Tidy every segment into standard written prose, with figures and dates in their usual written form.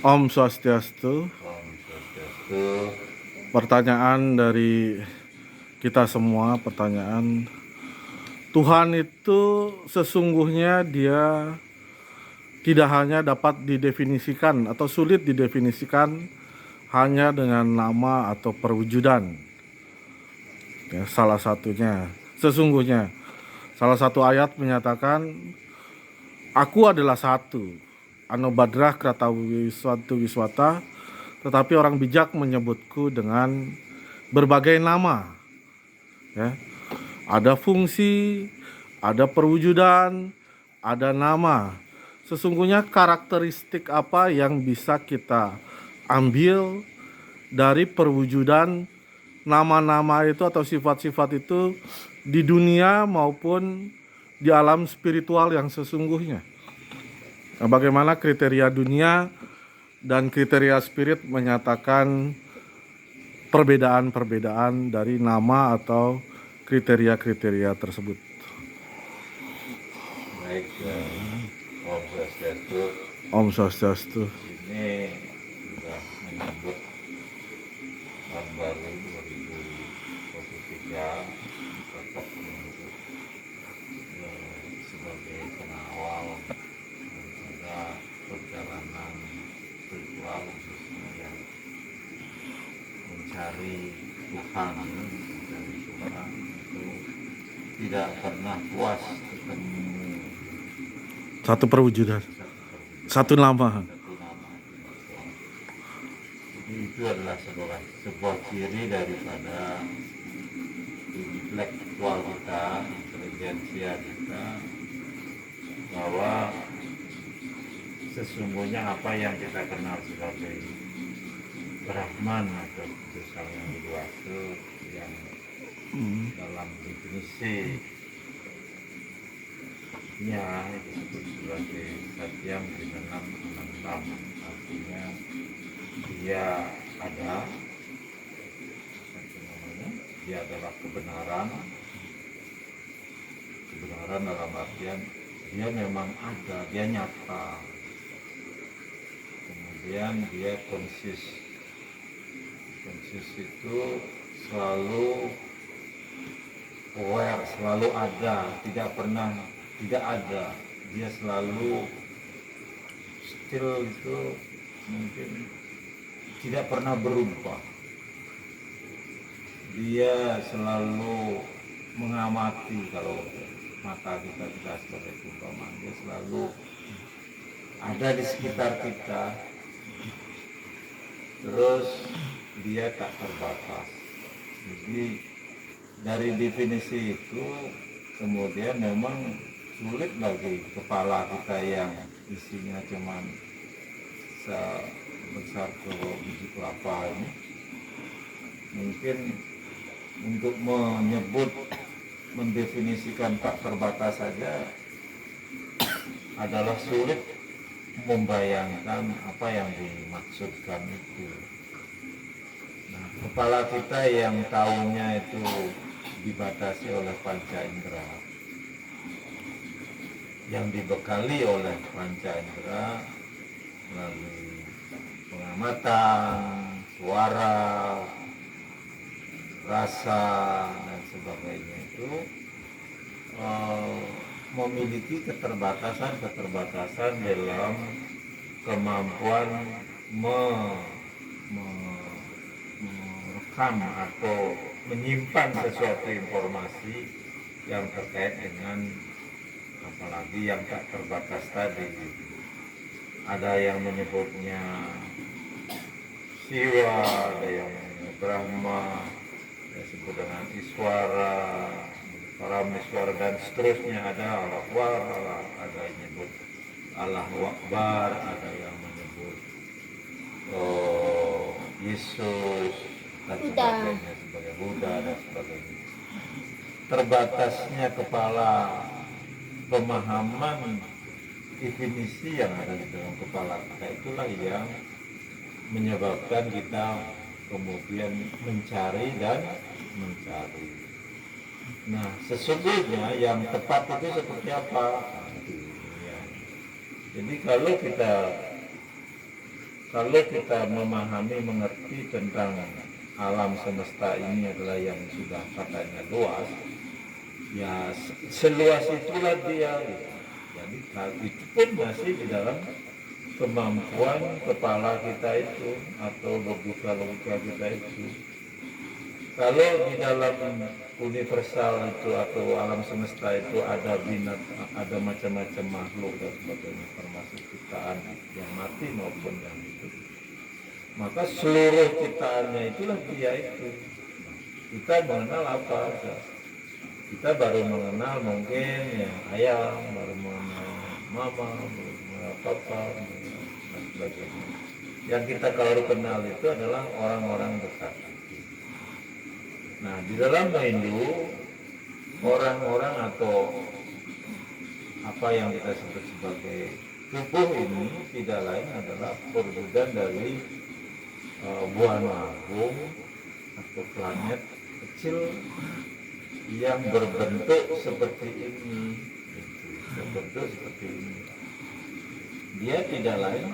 Om Swastiastu. Om Swastiastu. Pertanyaan dari kita semua, pertanyaan Tuhan itu sesungguhnya dia tidak hanya dapat didefinisikan atau sulit didefinisikan hanya dengan nama atau perwujudan. Ya, salah satunya sesungguhnya salah satu ayat menyatakan aku adalah satu, Anobadrah Kratawi Suatu Wiswata, tetapi orang bijak menyebutku dengan berbagai nama. Ya. Ada fungsi, ada perwujudan, ada nama. Sesungguhnya karakteristik apa yang bisa kita ambil dari perwujudan nama-nama itu atau sifat-sifat itu di dunia maupun di alam spiritual yang sesungguhnya. Nah, bagaimana kriteria dunia dan kriteria spirit menyatakan perbedaan-perbedaan dari nama atau kriteria-kriteria tersebut. Baik, Om Swastiastu. Om Swastiastu. Ini sudah menyambut tahun baru 2023, cocok untuk sebagai pengawal pada perjalanan spiritual khususnya yang mencari Tuhan, itu tidak pernah puas ketemu Satu perwujudan, satu nama. Jadi itu adalah sebuah ciri daripada intelektual kita, intelijensia kita, bahwa sesungguhnya apa yang kita kenal sebagai Brahman atau misalnya Wiwasa yang dalam definisi disebut sebagai Satyam Dinanam Anantam, artinya dia ada, dia adalah kebenaran dalam artian dia memang ada, dia nyata, kemudian dia konsis itu selalu aware, selalu ada, tidak pernah tidak ada, dia selalu still, itu mungkin tidak pernah berubah. Dia selalu mengamati, kalau mata kita sebagai perumpamaan, dia selalu ada di sekitar kita, terus dia tak terbatas. Jadi dari definisi itu kemudian memang sulit bagi kepala kita yang isinya cuman sebesar biji kelapa ini, mungkin untuk mendefinisikan tak terbatas saja adalah sulit membayangkan apa yang dimaksudkan itu. Nah, kepala kita yang tahunya itu dibatasi oleh panca indera, yang dibekali oleh panca indera melalui pengamatan, suara, rasa, dan sebagainya, itu memiliki keterbatasan dalam kemampuan merekam atau menyimpan sesuatu informasi yang terkait dengan apalagi yang tak terbatas tadi. Ada yang menyebutnya Siwa, ada yang menyebut Brahma, disebut dengan Iswara, Parameswara, dan seterusnya. Ada Allah, ada yang menyebut Allahu Akbar, ada yang menyebut Yesus dan sebagainya, sebagai Buddha dan sebagainya. Terbatasnya kepala pemahaman definisi yang ada di dalam kepala kita, itulah yang menyebabkan kita kemudian mencari. Nah, sesungguhnya yang tepat itu seperti apa? Jadi kalau kita kalau kita memahami, mengerti tentang alam semesta ini adalah yang sudah katanya luas, ya seluas itulah dia. Jadi hal itu pun masih di dalam kemampuan kepala kita itu atau logika-logika kita itu. Kalau di dalam universal itu atau alam semesta itu ada ada macam-macam makhluk dan sebagainya, termasuk ciptaan yang mati maupun yang hidup, maka seluruh ciptaannya itulah dia itu. Kita mengenal apa aja? Kita baru mengenal mungkin ya ayam, baru mengenal mama, baru mengenal papa, dan sebagainya. Yang kita kalau kenal itu adalah orang-orang dekat. Nah, di dalam Hindu, orang-orang atau apa yang kita sebut sebagai tubuh ini tidak lain adalah perwujudan dari buah agung atau planet kecil yang berbentuk seperti ini, berbentuk seperti ini. Dia tidak lain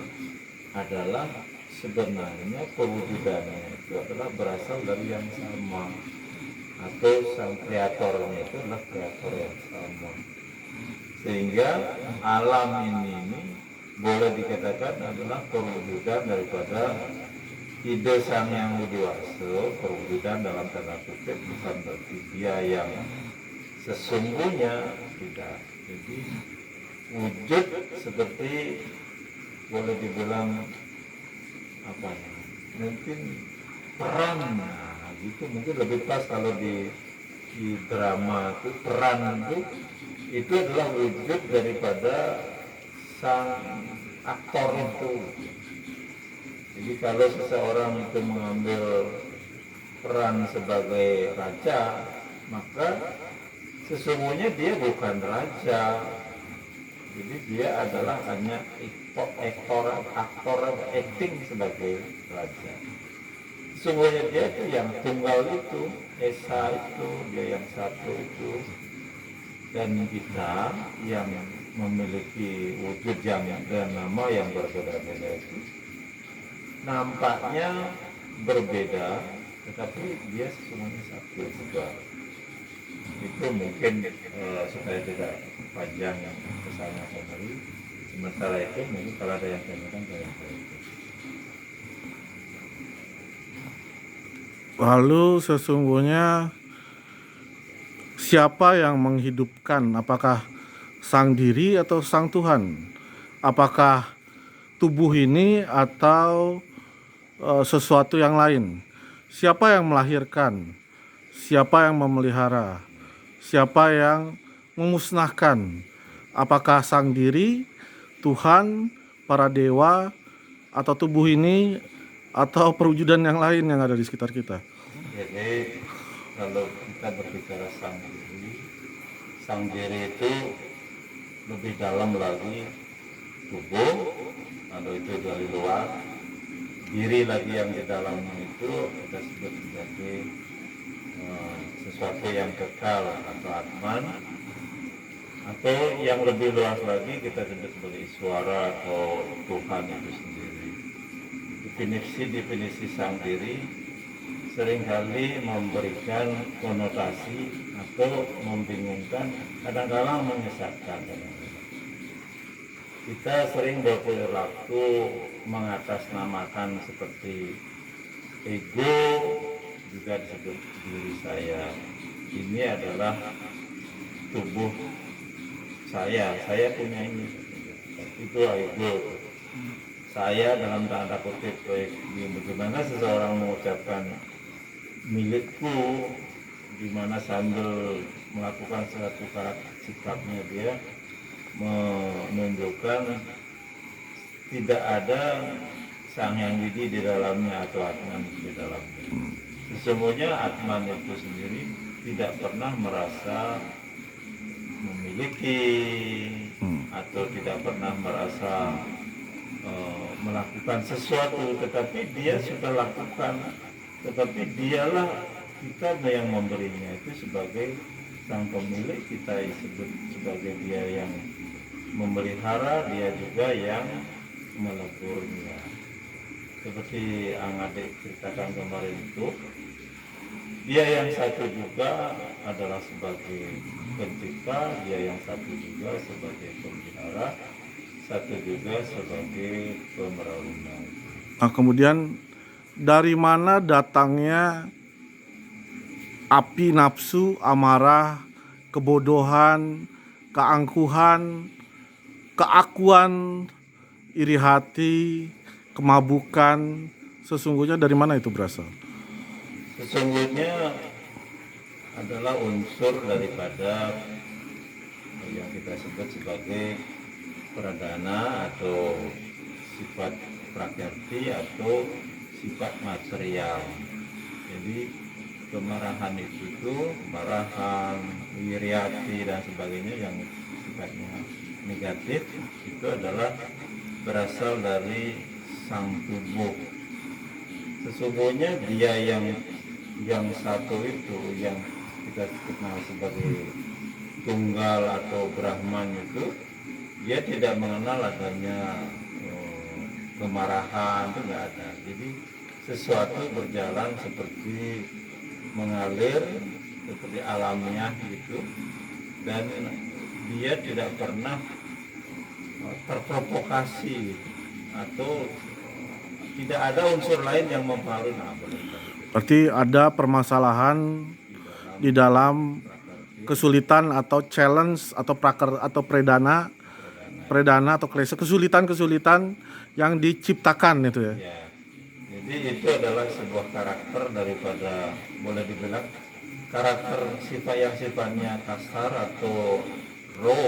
adalah sebenarnya perwujudannya itu adalah berasal dari yang sama, atau sang kreatornya itu adalah kreator yang sama. Sehingga alam ini boleh dikatakan adalah perwujudan daripada ide Sang Yang Widi Waso, perwujudan dalam tanda kutip, bukan berarti dia yang sesungguhnya, tidak. Jadi wujud seperti boleh dibilang apa ya, mungkin peran, nah, gitu mungkin lebih pas kalau di drama itu peran itu adalah wujud daripada sang aktor itu. Jadi kalau seseorang itu mengambil peran sebagai raja, maka sesungguhnya dia bukan raja. Jadi dia adalah hanya aktor acting sebagai raja. Sesungguhnya dia itu yang tunggal itu, Esa itu, dia yang satu itu. Dan kita yang memiliki wujud yang dan nama yang berbeda-beda itu nampaknya berbeda, tetapi dia sesungguhnya satu juga. Itu mungkin supaya tidak panjang kesana kemari. Sementara itu mungkin kalau ada yang tanyakan saya itu. Lalu sesungguhnya siapa yang menghidupkan? Apakah sang diri atau sang Tuhan? Apakah tubuh ini atau sesuatu yang lain? Siapa yang melahirkan? Siapa yang memelihara? Siapa yang memusnahkan? Apakah sang diri, Tuhan, para dewa, atau tubuh ini, atau perwujudan yang lain yang ada di sekitar kita? Jadi kalau kita berbicara sang diri itu lebih dalam lagi tubuh, atau itu dari luar. Diri lagi yang di dalamnya itu kita sebut sebagai sesuatu yang kekal atau atman, atau yang lebih luas lagi kita sebut sebagai Iswara atau Tuhan itu sendiri. Definisi sang diri seringkali memberikan konotasi atau membingungkan, kadang-kadang menyesatkan. Kita sering berperilaku mengatasnamakan seperti ego, juga disebut diri saya. Ini adalah tubuh saya punya ini. Itu ego. Saya dalam tanda kutip, bagaimana seseorang mengucapkan milikku, di mana sambil melakukan suatu sikapnya dia menunjukkan tidak ada Sang Yang Widi di dalamnya atau Atman di dalamnya. Sesungguhnya Atman itu sendiri tidak pernah merasa memiliki atau tidak pernah merasa melakukan sesuatu, tetapi dia sudah lakukan, tetapi dialah kita yang memberinya itu sebagai sang pemilik, kita sebut sebagai dia yang memelihara, dia juga yang meleburnya. seperti Ang Adik ceritakan kemarin itu, dia yang satu juga adalah sebagai pencipta, dia yang satu juga sebagai pemelihara, satu juga sebagai pemerintah. Nah, kemudian dari mana datangnya api nafsu, amarah, kebodohan, keangkuhan, keakuan, iri hati, kemabukan, sesungguhnya dari mana itu berasal? Sesungguhnya adalah unsur daripada yang kita sebut sebagai pradana atau sifat prakerti atau sifat material. Jadi kemarahan itu marahan, iri hati dan sebagainya yang sifatnya negatif itu adalah berasal dari sang tubuh. Sesungguhnya dia yang satu itu yang kita kenal sebagai tunggal atau Brahman itu, dia tidak mengenal adanya kemarahan, itu nggak ada. Jadi sesuatu berjalan seperti mengalir seperti alamiah gitu, dan dia tidak pernah terprovokasi gitu, atau tidak ada unsur lain yang mempengaruhi. Berarti ada permasalahan di dalam kesulitan atau challenge atau atau predana atau kesulitan yang diciptakan itu ya. Ya, jadi itu adalah sebuah karakter daripada, boleh dibilang karakter sifat yang sifatnya kasar atau raw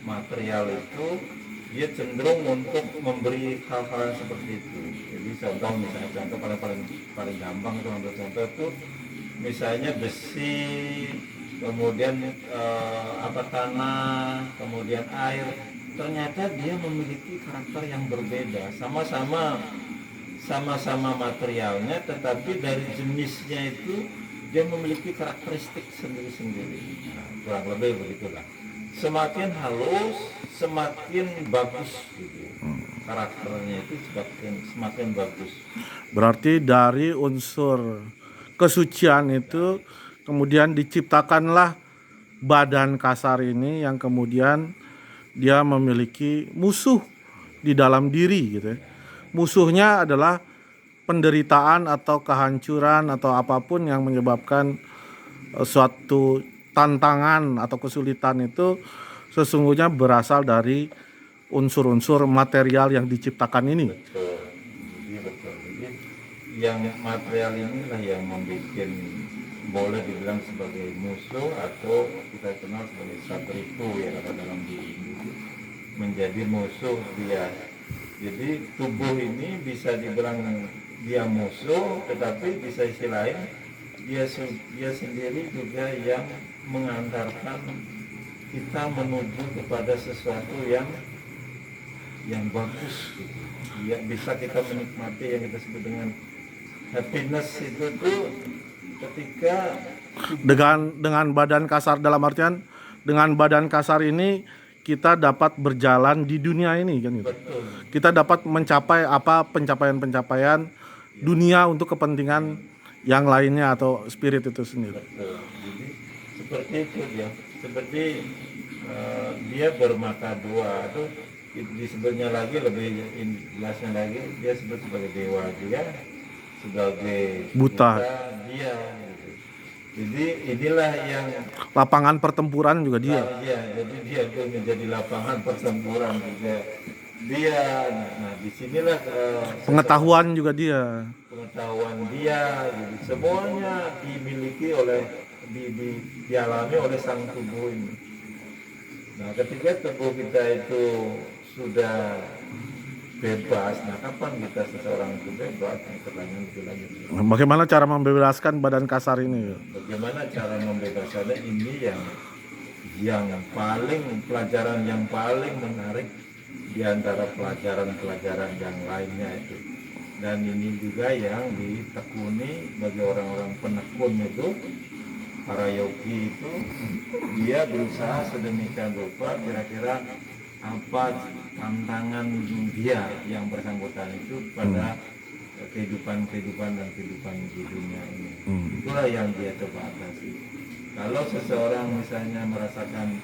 material itu, dia cenderung untuk memberi hal-hal yang seperti itu. Jadi contoh misalnya, contoh paling gampang itu ambil contoh itu misalnya besi, kemudian tanah, kemudian air, ternyata dia memiliki karakter yang berbeda, sama-sama materialnya, tetapi dari jenisnya itu dia memiliki karakteristik sendiri-sendiri. Nah, kurang lebih begitulah. Semakin halus, semakin bagus gitu. Karakternya itu semakin bagus. Berarti dari unsur kesucian itu kemudian diciptakanlah badan kasar ini yang kemudian dia memiliki musuh di dalam diri gitu ya. Musuhnya adalah penderitaan atau kehancuran atau apapun yang menyebabkan suatu tantangan atau kesulitan itu sesungguhnya berasal dari unsur-unsur material yang diciptakan ini. Betul. Jadi yang material inilah yang membuat, boleh dibilang sebagai musuh, atau kita kenal sebagai satripu ya dalam diri, menjadi musuh dia. Jadi tubuh ini bisa dibilang dia musuh, tetapi di sisi lain dia sendiri juga yang mengantarkan kita menuju kepada sesuatu yang bagus gitu. Ya, bisa kita menikmati yang kita sebut dengan happiness itu tuh ketika dengan badan kasar, dalam artian dengan badan kasar ini kita dapat berjalan di dunia ini kan gitu. betul. Kita dapat mencapai pencapaian dunia untuk kepentingan yang lainnya atau spirit itu sendiri. Betul. Jadi seperti itu dia. Seperti dia bermata dua, itu disebutnya lagi, lebih jelasnya lagi, dia sebut sebagai dewa juga, sebagai Buta. Dia gitu. Jadi inilah yang Lapangan pertempuran juga dia. jadi dia itu menjadi lapangan pertempuran juga dia. Nah, disinilah Pengetahuan juga dia. pengetahuan dia, jadi semuanya dimiliki oleh dialami oleh sang tubuh ini. Nah, ketika tubuh kita itu sudah bebas, nah kapan kita seseorang itu bebas? Pertanyaan itu lagi. Bagaimana cara membebaskan badan kasar ini? Bagaimana cara membebaskannya? Ini yang paling, pelajaran yang paling menarik di antara pelajaran-pelajaran yang lainnya itu. Dan ini juga yang ditekuni bagi orang-orang penekun itu, para yogi itu, dia berusaha sedemikian rupa kira-kira apa tantangan dia yang bersangkutan itu pada kehidupan dan kehidupan di dunia ini. Itulah yang dia coba atasi. Kalau seseorang misalnya merasakan,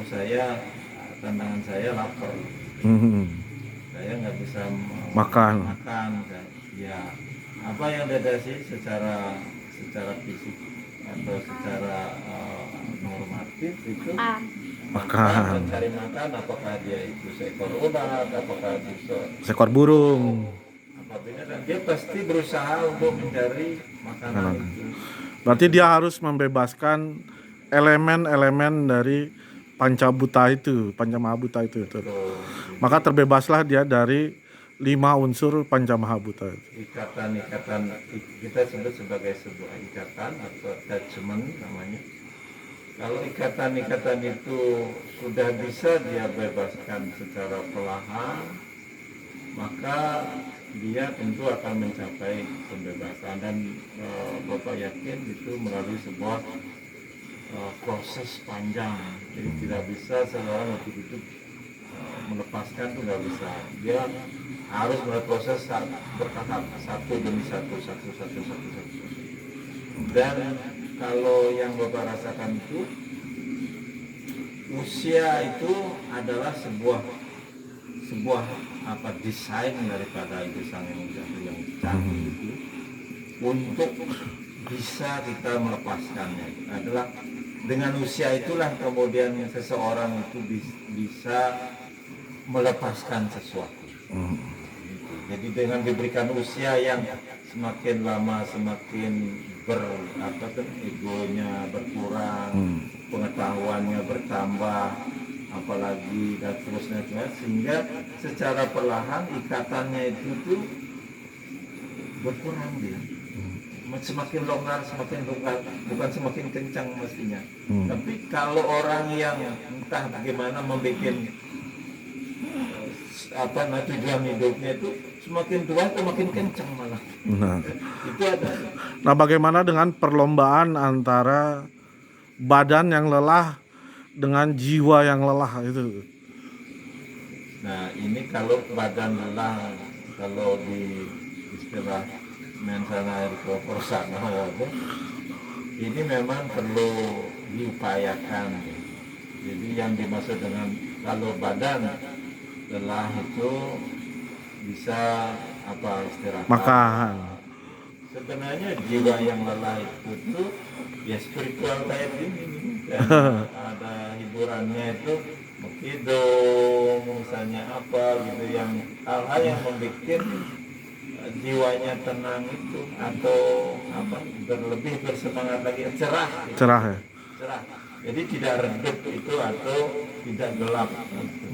saya tantangan saya lapar, saya nggak bisa Makan. ya apa yang diatasi secara fisik atau secara normatif itu Makan. mencari makan, apakah dia itu seekor ulat, apakah itu Seekor burung. apabila, dan dia pasti berusaha untuk mencari makanan itu. Berarti dia harus membebaskan elemen-elemen dari pancabuta itu, pancamahabhuta itu. Maka terbebaslah dia dari 5 unsur pancamahabhuta itu. Ikatan kita sebut sebagai sebuah ikatan atau attachment namanya. Kalau ikatan itu sudah bisa dia bebaskan secara perlahan, maka dia tentu akan mencapai pembebasan, dan Bapak yakin itu melalui sebuah proses panjang. Jadi tidak bisa seorang untuk melepaskan, itu nggak bisa. Dia harus melalui proses bertahap, satu demi satu. Dan kalau yang Bapak rasakan itu, usia itu adalah sebuah desain daripada itu sang yang canggih itu, untuk bisa kita melepaskannya. Adalah dengan usia itulah kemudian seseorang itu bisa melepaskan sesuatu. Jadi dengan diberikan usia yang semakin lama semakin egonya berkurang, pengetahuannya bertambah, apalagi dan terusnya, sehingga secara perlahan ikatannya itu tuh berkurang dia. Semakin longgar, bukan semakin kencang mestinya. Tapi kalau orang yang entah bagaimana membuat tujuan hidupnya itu, semakin tua semakin kencang malah. Itu ada. Nah, bagaimana dengan perlombaan antara badan yang lelah dengan jiwa yang lelah itu? Nah, ini kalau badan lelah, kalau di istilah mensana ergopersana, ini memang perlu diupayakan. Jadi yang dimaksud dengan kalau badan lelah itu bisa istirahat. Makan. Sebenarnya jiwa yang lelah itu tuh ya spiritual kayak gini. Dan ada hiburannya itu mengkidung, misalnya apa gitu, yang hal-hal yang membuat jiwanya tenang itu, atau berlebih bersemangat lagi, cerah gitu. Cerah ya. Cerah. Jadi tidak redup itu atau tidak gelap gitu.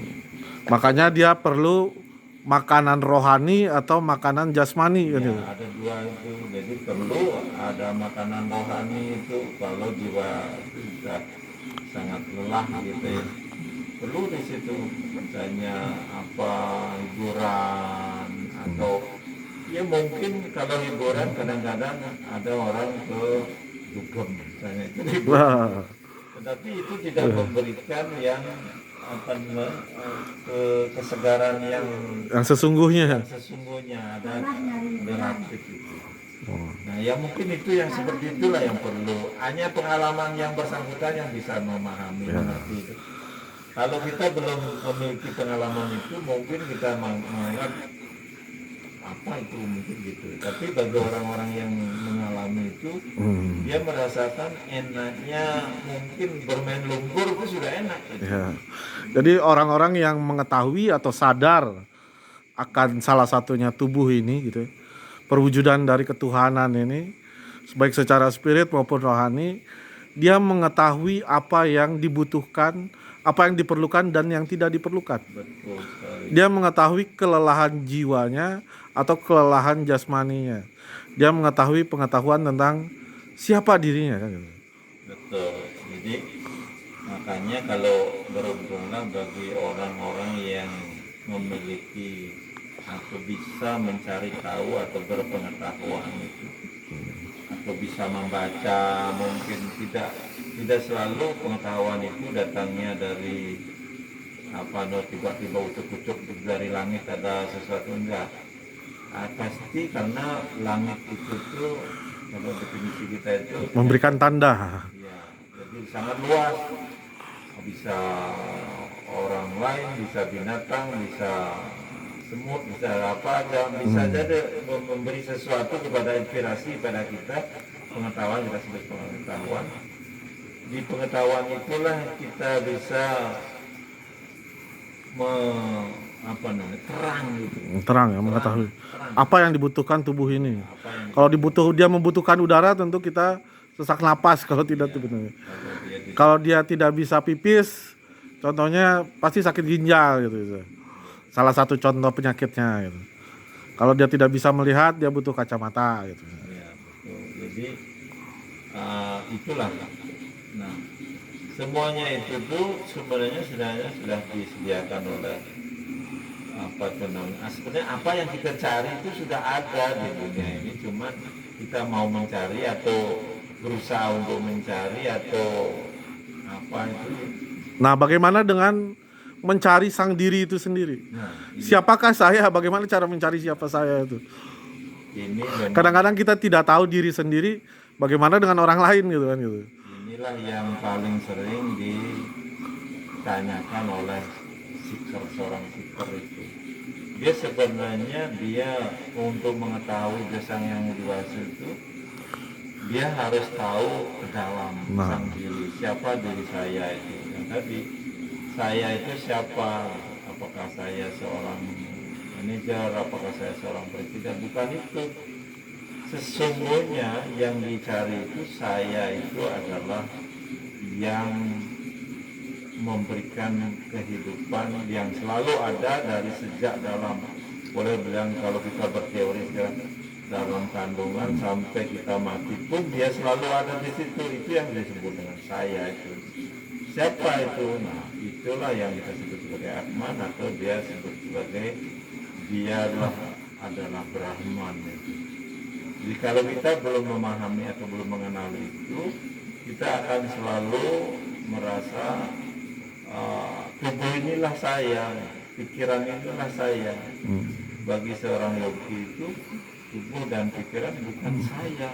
Makanya dia perlu makanan rohani atau makanan jasmani Ya, gitu. ada dua itu. Jadi perlu ada makanan rohani itu kalau jiwa itu sudah sangat lelah gitu ya. Perlu di situ misalnya hiburan, atau ya mungkin kalau hiburan kadang-kadang ada orang ke dugem misalnya itu hiburan. Tetapi itu tidak memberikan yang kesegaran yang sesungguhnya. ada relatif itu. Nah, ya mungkin itu yang seperti itulah yang perlu. Hanya pengalaman yang bersangkutan yang bisa memahami mengerti itu. Kalau kita belum memiliki pengalaman itu, mungkin kita menganggap apa itu mungkin gitu. Tapi bagi orang-orang yang mengalami itu, dia merasakan enaknya, mungkin bermain lumpur itu sudah enak gitu. Ya. Jadi orang-orang yang mengetahui atau sadar akan salah satunya tubuh ini gitu, perwujudan dari ketuhanan ini, baik secara spirit maupun rohani, dia mengetahui apa yang dibutuhkan, apa yang diperlukan dan yang tidak diperlukan. Betul sekali. Dia mengetahui kelelahan jiwanya atau kelelahan jasmaninya. Dia mengetahui pengetahuan tentang siapa dirinya kan gitu. Betul. Jadi makanya kalau beruntunglah bagi orang-orang yang memiliki atau bisa mencari tahu atau berpengetahuan itu, atau bisa membaca, mungkin tidak selalu pengetahuan itu datangnya dari tiba-tiba ucuk-ucuk dari langit ada sesuatu, enggak. Pasti karena langit itu tuh kalau definisi kita itu Memberikan tanda. ya, jadi sangat luas, bisa orang lain, bisa binatang, bisa semut, bisa apa aja, bisa jadi memberi sesuatu kepada inspirasi pada kita, pengetahuan, kita sebut pengetahuan. Di pengetahuan itulah kita bisa terang gitu. Terang ya, mengetahui Terang. apa yang dibutuhkan tubuh ini. Apa yang Kalau dia membutuhkan udara, tentu kita sesak napas. Kalau tidak tuh benar. kalau dia di- Kalau dia tidak bisa pipis, contohnya pasti sakit ginjal gitu. Salah satu contoh penyakitnya gitu. Kalau dia tidak bisa melihat, dia butuh kacamata gitu. ya, betul. Jadi itulah. Nah, semuanya itu tuh sebenarnya sudah disediakan oleh sebenarnya apa yang kita cari itu sudah ada di dunia ini, cuma kita mau mencari atau berusaha untuk mencari atau apa itu. Nah, bagaimana dengan mencari sang diri itu sendiri? Nah, Siapakah saya? Bagaimana cara mencari siapa saya itu? ini memang Kadang-kadang kita tidak tahu diri sendiri. Bagaimana dengan orang lain gitu kan gitu. inilah yang paling sering ditanyakan oleh seorang seeker itu. Dia sebenarnya untuk mengetahui dia sang yang dewasa itu, dia harus tahu ke dalam sang diri, siapa diri saya itu. Yang tadi, saya itu siapa? Apakah saya seorang manajer? Apakah saya seorang presiden? Bukan itu. Sesungguhnya yang dicari itu saya itu adalah yang memberikan kehidupan yang selalu ada dari sejak boleh bilang kalau kita berteori sekarang, dalam kandungan sampai kita mati pun dia selalu ada di situ. Itu yang disebut dengan saya itu. Siapa itu? Nah, itulah yang kita sebut sebagai Atman, atau dia sebut sebagai adalah Brahman itu. Jadi kalau kita belum memahami atau belum mengenali itu, kita akan selalu merasa tubuh inilah saya, pikiran inilah saya. Bagi seorang yogi itu tubuh dan pikiran bukan saya.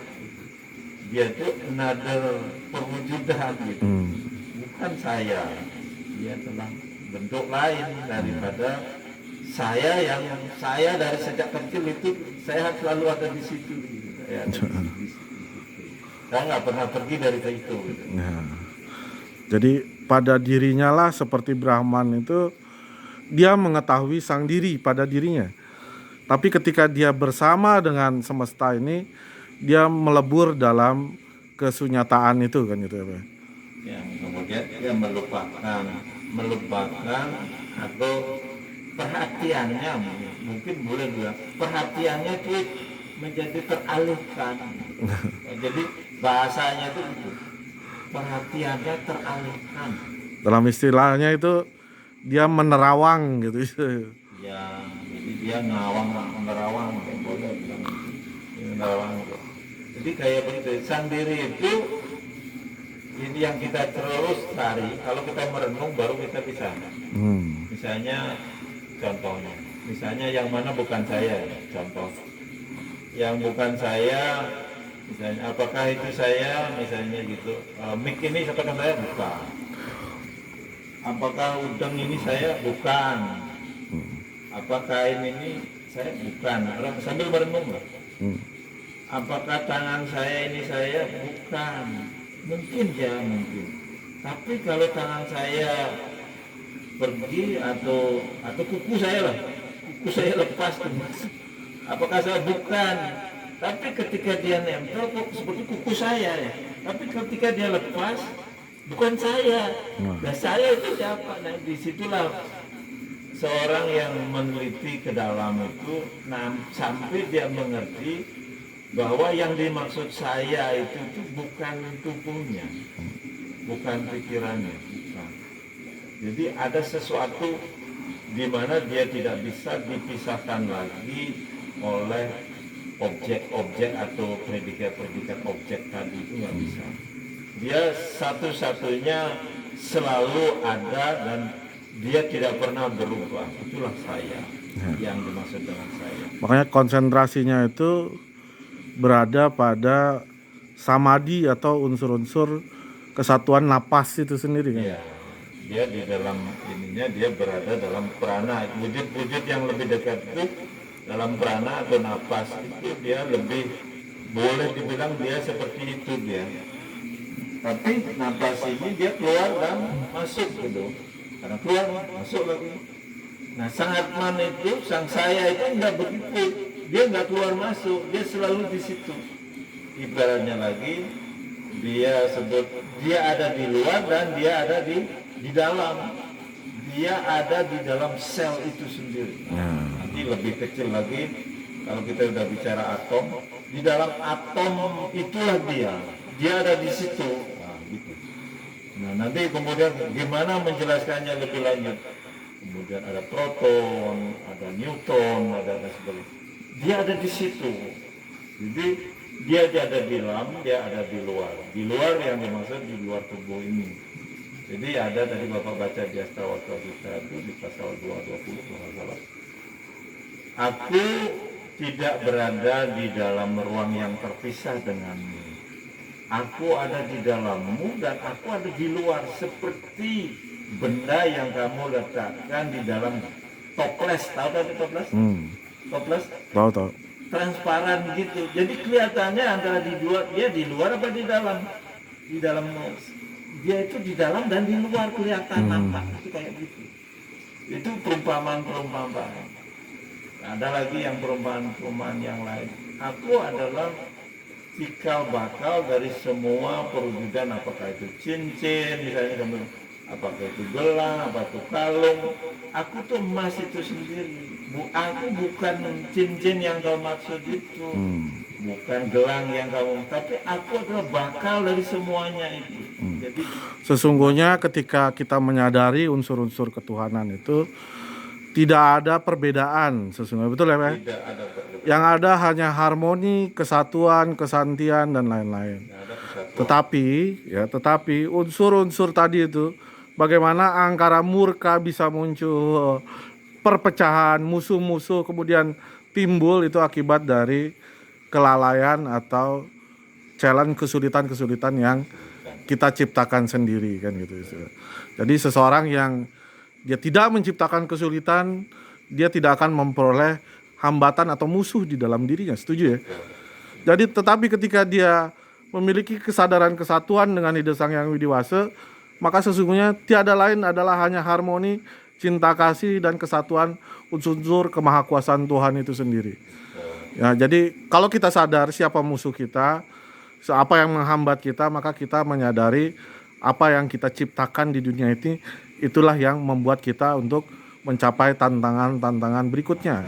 Dia itu another perwujudan gitu. Bukan saya. Dia telah bentuk lain daripada saya yang saya dari sejak kecil itu saya selalu ada di situ. Saya ada di situ. Saya nggak pernah pergi dari situ. Gitu. Ya. Jadi pada dirinya lah seperti Brahman itu dia mengetahui sang diri pada dirinya. Tapi ketika dia bersama dengan semesta ini, dia melebur dalam kesunyataan itu kan gitu ya Pak. Yang kemudian dia melupakan atau perhatiannya mungkin boleh bilang perhatiannya itu menjadi teralihkan. Jadi bahasanya itu gitu. Perhatiannya teralihkan. Dalam istilahnya itu dia menerawang gitu. Ya, jadi dia menerawang, boleh bilang menerawang. Jadi kayak begitu. Sang diri itu ini yang kita terus cari. Kalau kita merenung baru kita bisa. Misalnya contohnya, misalnya yang mana bukan saya, contoh. Yang bukan saya, misalnya apakah itu saya, misalnya gitu. Mic ini apakah saya? Bukan. Apakah udang ini saya? Bukan. Apakah ini saya? Bukan. Sambil merenung lah. Apakah tangan saya ini saya? Bukan. Mungkin ya, mungkin. Tapi kalau tangan saya pergi atau kuku saya lah, kuku saya lepas tuh. Apakah saya? Bukan. Tapi ketika dia nempel kok seperti kuku saya ya. Tapi ketika dia lepas bukan saya. Nah, saya itu siapa? Nah, disitulah seorang yang meneliti ke dalam itu sampai dia mengerti bahwa yang dimaksud saya itu bukan tubuhnya, bukan pikirannya, bukan. Jadi ada sesuatu di mana dia tidak bisa dipisahkan lagi oleh objek-objek atau predikat-predikat objek tadi, itu nggak bisa. Dia satu-satunya selalu ada dan dia tidak pernah berubah. Itulah saya yang dimaksud dengan saya. Makanya konsentrasinya itu berada pada samadhi atau unsur-unsur kesatuan napas itu sendiri kan. Iya, dia di dalam ininya dia berada dalam prana. Wujud-wujud yang lebih dekat itu dalam prana atau napas itu dia lebih boleh dibilang dia seperti itu dia. Tapi napas ini dia keluar dan masuk gitu. Karena keluar masuk lagi. Nah, sang Atman itu, sang saya itu enggak begitu. Dia enggak keluar masuk, dia selalu di situ. Ibaratnya lagi dia sebut dia ada di luar dan dia ada di dalam. Dia ada di dalam sel itu sendiri. Nanti lebih kecil lagi kalau kita udah bicara atom, di dalam atom itulah dia. Dia ada di situ. Nah, gitu. Nah, nanti kemudian gimana menjelaskannya lebih lanjut? Kemudian ada proton, ada neutron, ada sebagainya. Dia ada di situ. Jadi dia ada di dalam, dia ada di luar. Di luar yang dimaksud di luar tubuh ini. Jadi ada tadi Bapak baca di Astrawastra Sutra itu di pasal 220 kalau salah. Aku tidak berada di dalam ruang yang terpisah denganmu. Aku ada di dalammu dan aku ada di luar seperti benda yang kamu letakkan di dalam toples. Tahu tadi toples? Toples? Tahu. Transparan gitu. Jadi kelihatannya antara dia di luar apa di dalam? Di dalam. Dia itu di dalam dan di luar kelihatan nampak. Itu kayak gitu. Itu perumpamaan-perumpamaan. Ada lagi yang perumpamaan-perumpamaan yang lain. Aku adalah cikal bakal dari semua perwujudan, apakah itu cincin, misalnya kamu, apakah itu gelang, apakah itu kalung. Aku tuh emas itu sendiri. Aku bukan cincin yang kau maksud itu, bukan gelang yang kamu, tapi aku adalah bakal dari semuanya itu. Jadi Sesungguhnya ketika kita menyadari unsur-unsur ketuhanan itu tidak ada perbedaan sesungguhnya, betul ya Pak? tidak ada perbedaan. Yang ada hanya harmoni, kesatuan, kesantian dan lain-lain. Tetapi unsur-unsur tadi itu, bagaimana angkara murka bisa muncul, perpecahan, musuh-musuh kemudian timbul, itu akibat dari kelalaian atau challenge, kesulitan-kesulitan yang kita ciptakan sendiri kan gitu. Jadi seseorang yang dia tidak menciptakan kesulitan, dia tidak akan memperoleh hambatan atau musuh di dalam dirinya. Setuju ya? Jadi tetapi ketika dia memiliki kesadaran kesatuan dengan ide Sang Hyang Widiwasa, maka sesungguhnya tiada lain adalah hanya harmoni, cinta kasih dan kesatuan unsur kemahakuasaan Tuhan itu sendiri. Ya, jadi kalau kita sadar siapa musuh kita, apa yang menghambat kita, maka kita menyadari apa yang kita ciptakan di dunia ini, itulah yang membuat kita untuk mencapai tantangan-tantangan berikutnya.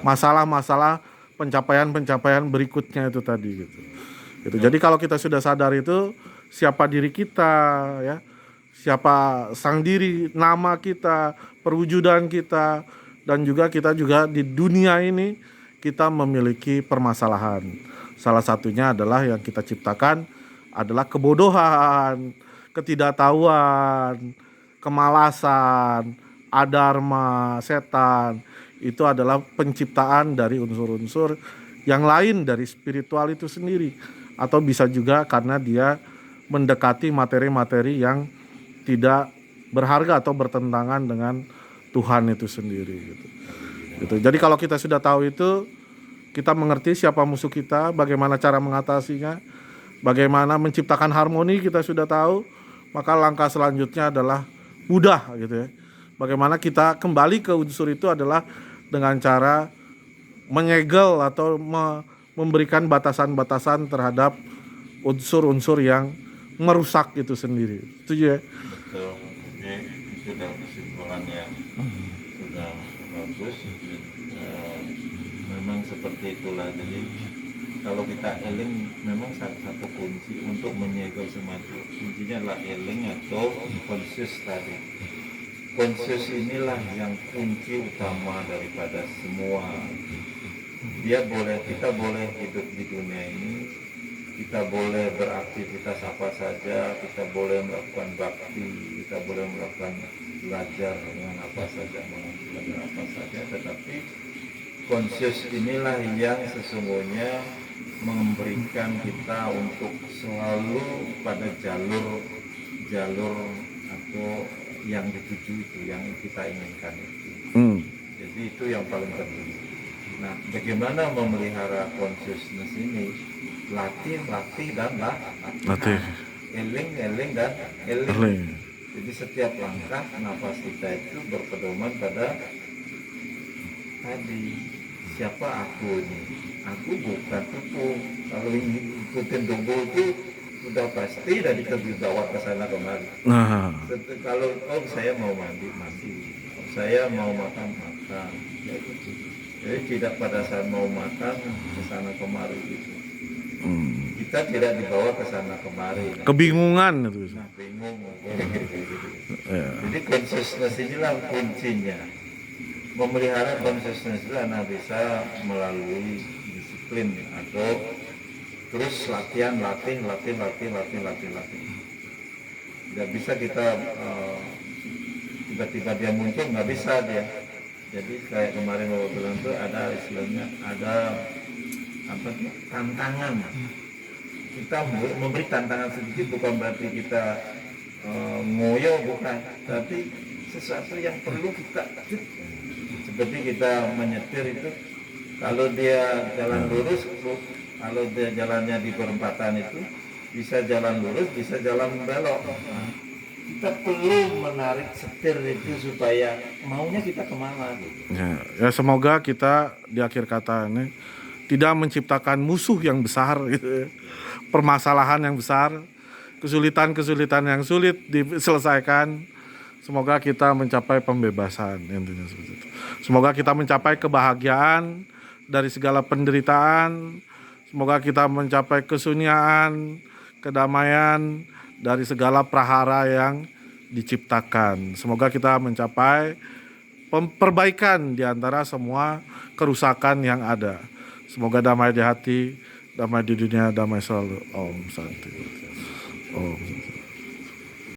Masalah-masalah pencapaian-pencapaian berikutnya itu tadi gitu. Jadi kalau kita sudah sadar itu siapa diri kita ya, siapa sang diri, nama kita, perwujudan kita, dan juga kita juga di dunia ini kita memiliki permasalahan. Salah satunya adalah yang kita ciptakan adalah kebodohan, ketidaktahuan, kemalasan, adharma, setan. Itu adalah penciptaan dari unsur-unsur yang lain dari spiritual itu sendiri. Atau bisa juga karena dia mendekati materi-materi yang tidak berharga atau bertentangan dengan Tuhan itu sendiri gitu. Jadi kalau kita sudah tahu itu, kita mengerti siapa musuh kita, bagaimana cara mengatasinya, bagaimana menciptakan harmoni kita sudah tahu, maka langkah selanjutnya adalah mudah gitu ya. Bagaimana kita kembali ke unsur itu adalah dengan cara menyegel atau memberikan batasan-batasan terhadap unsur-unsur yang merusak itu sendiri. Setuju ya? Betul. Jadi itu sudah kesimpulan yang sudah bagus. Memang seperti itulah. Jadi kalau kita eling, memang satu kunci untuk menyegel semacam kuncinya adalah eling atau conscious tadi. Conscious inilah yang kunci utama daripada semua. Kita boleh hidup di dunia ini kita boleh beraktivitas apa saja, kita boleh melakukan bakti, kita boleh melakukan belajar dengan apa saja, belajar apa saja, tetapi konsius inilah yang sesungguhnya memberikan kita untuk selalu pada jalur atau yang dituju itu, yang kita inginkan itu. Jadi itu yang paling penting. Nah, bagaimana memelihara consciousness ini? Latih dan Latih. Eling dan eling. Eling. Jadi setiap langkah nafas kita itu berpedoman pada tadi, siapa aku ini? Aku bukan tubuh. Kalau ikutin tubuh itu sudah pasti dari dibawa ke sana kemari. Nah, Kalau saya mau mandi, saya mau makan. Ya, gitu. Jadi tidak pada saat mau makan ke sana kemari gitu. Kita tidak dibawa ke sana kemari. kebingungan itu. Nah, bingung. Ya. Jadi consciousness inilah kuncinya. Memelihara consciousness itu anak bisa melalui disiplin atau terus latih. Tidak bisa kita tiba-tiba dia muncul, nggak bisa dia. Jadi kayak kemarin Bapak bilang tuh ada istilahnya, ada apa tuh, tantangan. Kita memberi tantangan sedikit bukan berarti kita ngoyo, bukan, tapi sesuatu yang perlu kita, seperti kita menyetir itu, kalau dia jalan lurus, kalau dia jalannya di perempatan itu bisa jalan lurus, bisa jalan belok. Nah, kita perlu menarik setir itu supaya maunya kita kemana gitu. Ya, semoga kita di akhir kata ini tidak menciptakan musuh yang besar gitu ya. Permasalahan yang besar, kesulitan-kesulitan yang sulit diselesaikan. Semoga kita mencapai pembebasan, intinya seperti itu. Semoga kita mencapai kebahagiaan dari segala penderitaan. Semoga kita mencapai kesunyian, kedamaian dari segala prahara yang diciptakan. Semoga kita mencapai perbaikan di antara semua kerusakan yang ada. Semoga damai di hati, damai di dunia, damai selalu. Om Santi. Om Santi.